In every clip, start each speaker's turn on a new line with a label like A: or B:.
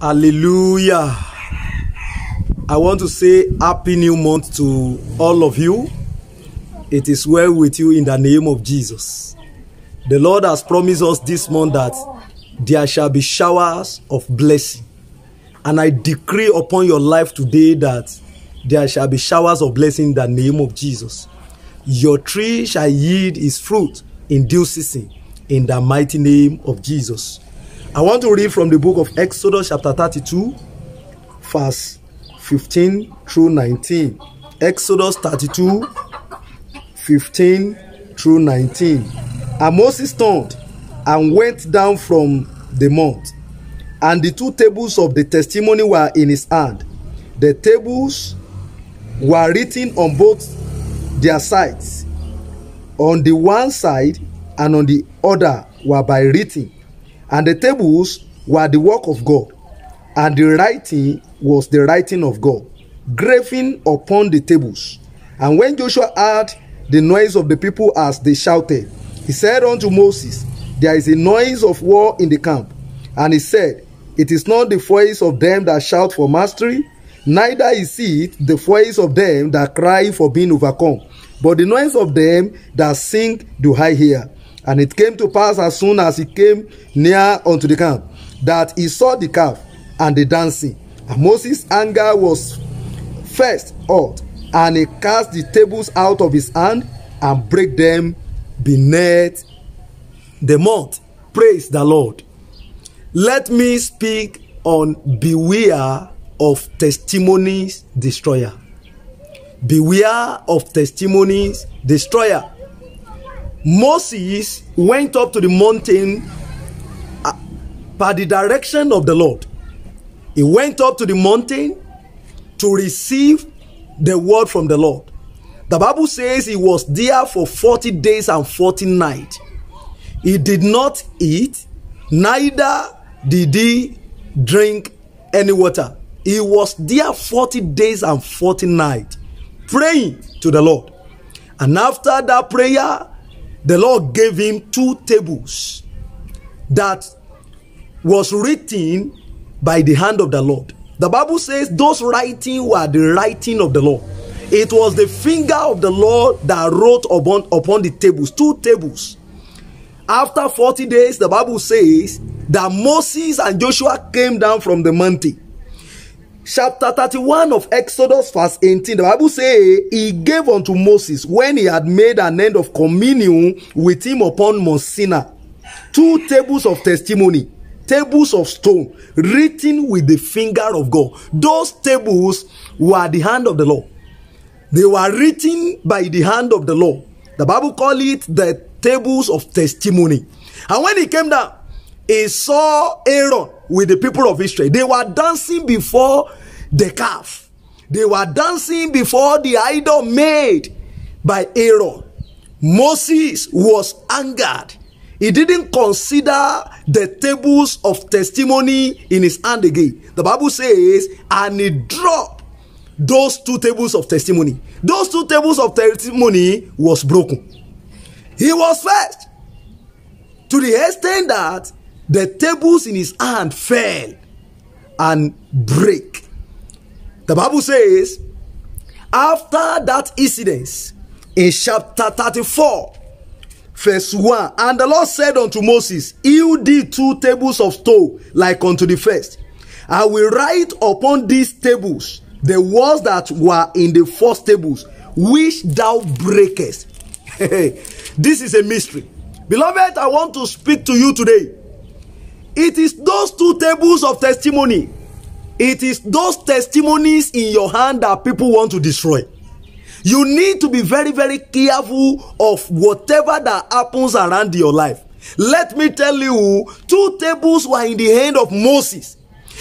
A: Hallelujah. I want to say happy new month to all of you. It is well with you in the name of Jesus. The Lord has promised us this month that there shall be showers of blessing. And I decree upon your life today that there shall be showers of blessing in the name of Jesus. Your tree shall yield its fruit in due season in the mighty name of Jesus. I want to read from the book of Exodus chapter 32 verse 15 through 19. Exodus 32 15 through 19. And Moses turned and went down from the mount, and the two tables of the testimony were in his hand. The tables were written on both their sides. On the one side and on the other were by writing. And the tables were the work of God, and the writing was the writing of God, graven upon the tables. And when Joshua heard the noise of the people as they shouted, he said unto Moses, there is a noise of war in the camp. And he said, it is not the voice of them that shout for mastery, neither is it the voice of them that cry for being overcome, but the noise of them that sing do I hear. And it came to pass, as soon as he came near unto the camp, that he saw the calf and the dancing. And Moses' anger was first hot, and he cast the tables out of his hand and brake them beneath the mount. Praise the Lord. Let me speak on beware of testimonies destroyer. Beware of testimonies destroyer. Moses went up to the mountain by the direction of the Lord. He went up to the mountain to receive the word from the Lord. The Bible says he was there for 40 days and 40 nights. He did not eat, neither did he drink any water. He was there 40 days and 40 nights praying to the Lord. And after that prayer, the Lord gave him two tables that was written by the hand of the Lord. The Bible says those writing were the writing of the Lord. It was the finger of the Lord that wrote upon the tables, two tables. After 40 days, the Bible says that Moses and Joshua came down from the mountain. Chapter 31 of Exodus verse 18, the Bible says he gave unto Moses, when he had made an end of communion with him upon Mount Sinai, two tables of testimony, tables of stone, written with the finger of God. Those tables were the hand of the Lord. They were written by the hand of the Lord. The Bible called it the tables of testimony. And when he came down, he saw Aaron with the people of Israel. They were dancing before the calf. They were dancing before the idol made by Aaron. Moses was angered. He didn't consider the tables of testimony in his hand again. The Bible says, and he dropped those two tables of testimony. Those two tables of testimony was broken. He was first, to the extent that the tables in his hand fell and break. The Bible says, after that incident, in chapter 34, verse 1, and the Lord said unto Moses, hew thee two tables of stone like unto the first. I will write upon these tables the words that were in the first tables, which thou breakest. This is a mystery. Beloved, I want to speak to you today. It is those two tables of testimony. It is those testimonies in your hand that people want to destroy. You need to be very, very careful of whatever that happens around your life. Let me tell you, two tables were in the hand of Moses.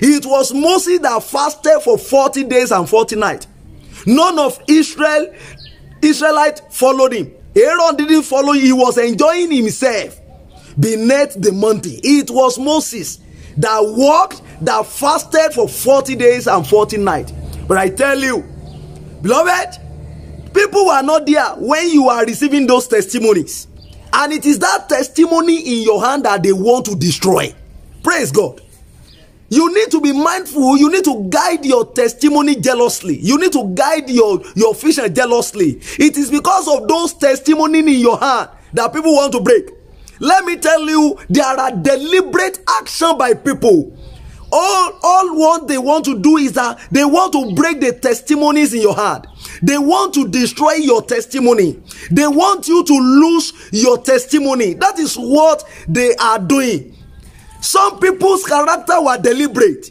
A: It was Moses that fasted for 40 days and 40 nights. None of Israelites followed him. Aaron didn't follow. He was enjoying himself beneath the mountain. It was Moses that walked, that fasted for 40 days and 40 nights. But I tell you, beloved, people were not there when you are receiving those testimonies. And it is that testimony in your hand that they want to destroy. Praise God. You need to be mindful. You need to guide your testimony jealously. You need to guide your vision jealously. It is because of those testimonies in your hand that people want to break. Let me tell you, there are deliberate action by people. All what they want to do is that they want to break the testimonies in your heart. They want to destroy your testimony. They want you to lose your testimony. That is what they are doing. Some people's character were deliberate.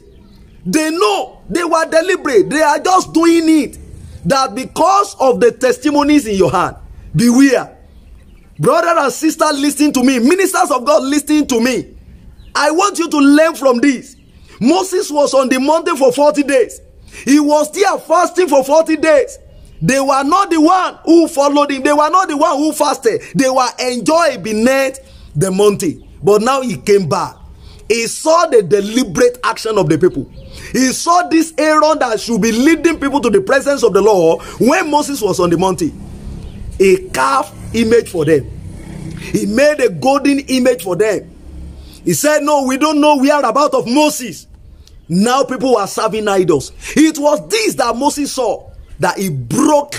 A: They know they were deliberate. They are just doing it. That because of the testimonies in your hand. Beware. Brother and sister, listen to me. Ministers of God, listen to me. I want you to learn from this. Moses was on the mountain for 40 days. He was there fasting for 40 days. They were not the one who followed him. They were not the one who fasted. They were enjoying beneath the mountain. But now he came back. He saw the deliberate action of the people. He saw this Aaron that should be leading people to the presence of the Lord when Moses was on the mountain. A calf image for them. He made a golden image for them. He said, no, we don't know whereabouts of Moses. Now people were serving idols. It was this that Moses saw, that he broke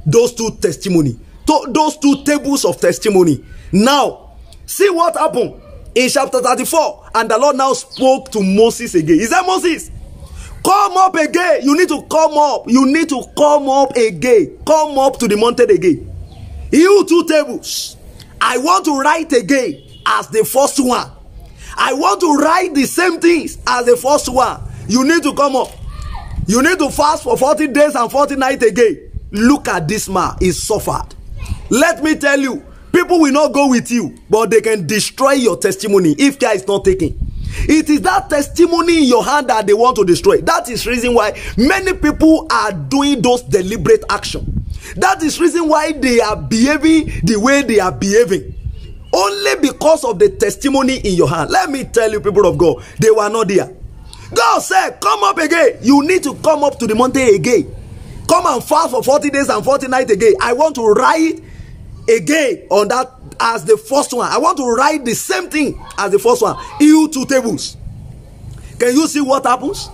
A: those two testimony, those two tables of testimony. Now, see what happened in chapter 34. And the Lord now spoke to Moses again. He said, Moses, come up again. You need to come up. You need to come up again. Come up to the mountain again. You two tables. I want to write again as the first one. I want to write the same things as the first one. You need to come up. You need to fast for 40 days and 40 nights again. Look at this man. He suffered. Let me tell you, people will not go with you, but they can destroy your testimony if care is not taken. It is that testimony in your hand that they want to destroy. That is the reason why many people are doing those deliberate action. That is the reason why they are behaving the way they are behaving. Only because of the testimony in your hand. Let me tell you, people of God, they were not there. God said, come up again. You need to come up to the mountain again. Come and fast for 40 days and 40 nights again. I want to write again on that as the first one. I want to write the same thing as the first one. You two tables. Can you see what happens?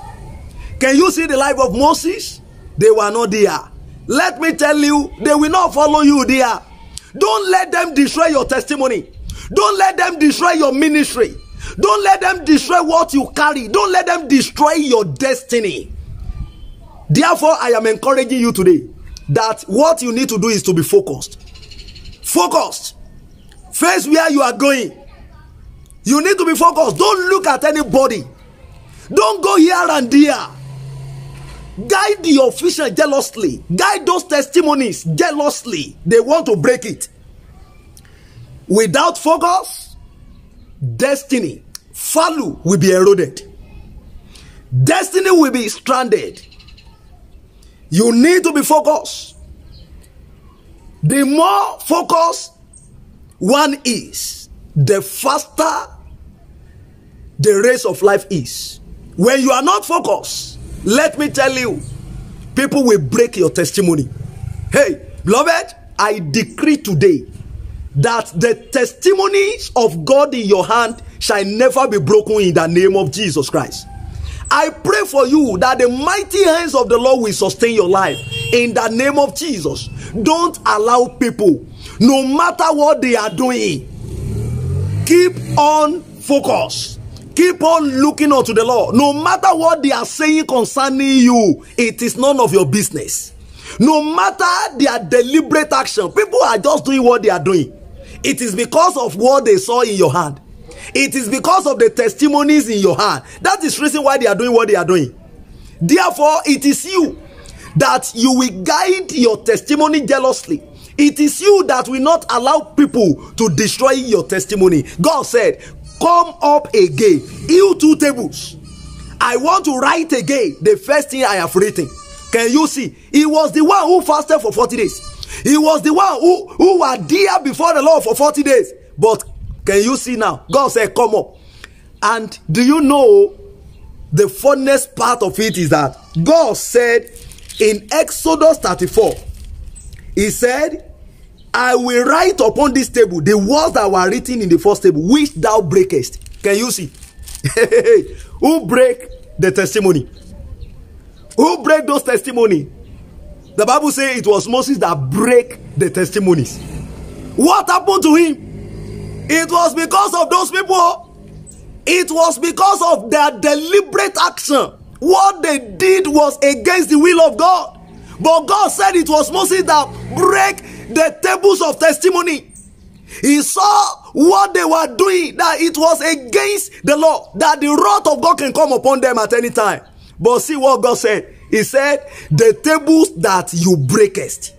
A: Can you see the life of Moses? They were not there. Let me tell you, they will not follow you there. Don't let them destroy your testimony. Don't let them destroy your ministry. Don't let them destroy what you carry. Don't let them destroy your destiny. Therefore, I am encouraging you today that what you need to do is to be focused. Focused. Face where you are going. You need to be focused. Don't look at anybody. Don't go here and there. Guide your vision jealously. Guide those testimonies jealously. They want to break it. Without focus, destiny, value will be eroded. Destiny will be stranded. You need to be focused. The more focused one is, the faster the race of life is. When you are not focused, let me tell you, people will break your testimony. Hey, beloved, I decree today that the testimonies of God in your hand shall never be broken in the name of Jesus Christ. I pray for you that the mighty hands of the Lord will sustain your life in the name of Jesus. Don't allow people, no matter what they are doing, keep on focus. Keep on looking unto the Lord. No matter what they are saying concerning you, it is none of your business. No matter their deliberate action, people are just doing what they are doing. It is because of what they saw in your hand. It is because of the testimonies in your hand. That is the reason why they are doing what they are doing. Therefore, it is you that you will guide your testimony jealously. It is you that will not allow people to destroy your testimony. God said, come up again. You two tables. I want to write again the first thing I have written. Can you see? He was the one who fasted for 40 days. He was the one who were there before the Lord for 40 days. But can you see now? God said, come up. And do you know the funniest part of it is that God said in Exodus 34, he said, I will write upon this table the words that were written in the first table, which thou breakest. Can you see? Who break the testimony? Who break those testimony? The Bible says it was Moses that break the testimonies. What happened to him? It was because of those people. It was because of their deliberate action. What they did was against the will of God. But God said it was Moses that break the tables of testimony. He saw what they were doing, that it was against the law, that the wrath of God can come upon them at any time. But see what God said. He said, the tables that you breakest.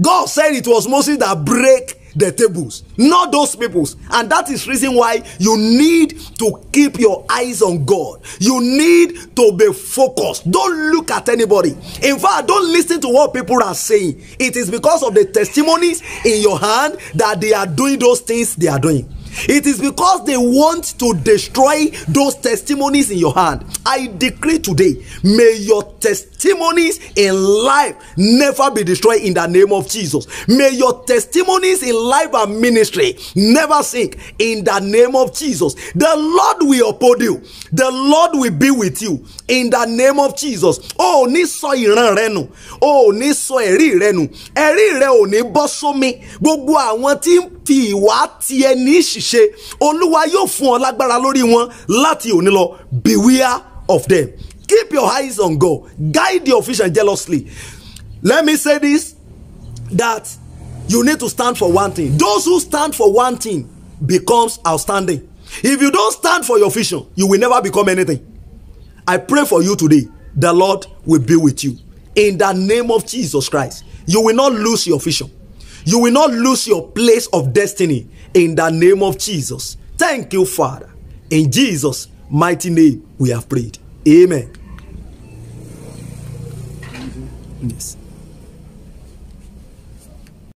A: God said it was Moses that break the tables, not those peoples. And that is reason why you need to keep your eyes on God. You need to be focused. Don't look at anybody. In fact, don't listen to what people are saying. It is because of the testimonies in your hand that they are doing those things they are doing. It is because they want to destroy those testimonies in your hand. I decree today, may your testimonies in life never be destroyed in the name of Jesus. May your testimonies in life and ministry never sink in the name of Jesus. The Lord will uphold you. The Lord will be with you in the name of Jesus. Oh, ní sọ ìran rẹ nù. Oh, ní sọ ẹ̀rí rẹ nù. Ẹ̀rí rẹ ò ní bọ́ sómi. Gbogbo àwọn tí ń fi ìwà ti ẹni ṣiṣẹ́, Olúwa yóò fún ọ lágbára lórí wọn láti òní lọ. Beware of them. Keep your eyes on God. Guide your vision jealously. Let me say this, that you need to stand for one thing. Those who stand for one thing becomes outstanding. If you don't stand for your vision, you will never become anything. I pray for you today. The Lord will be with you. In the name of Jesus Christ, you will not lose your vision. You will not lose your place of destiny. In the name of Jesus. Thank you, Father. In Jesus' mighty name, we have prayed. Amen. Yes.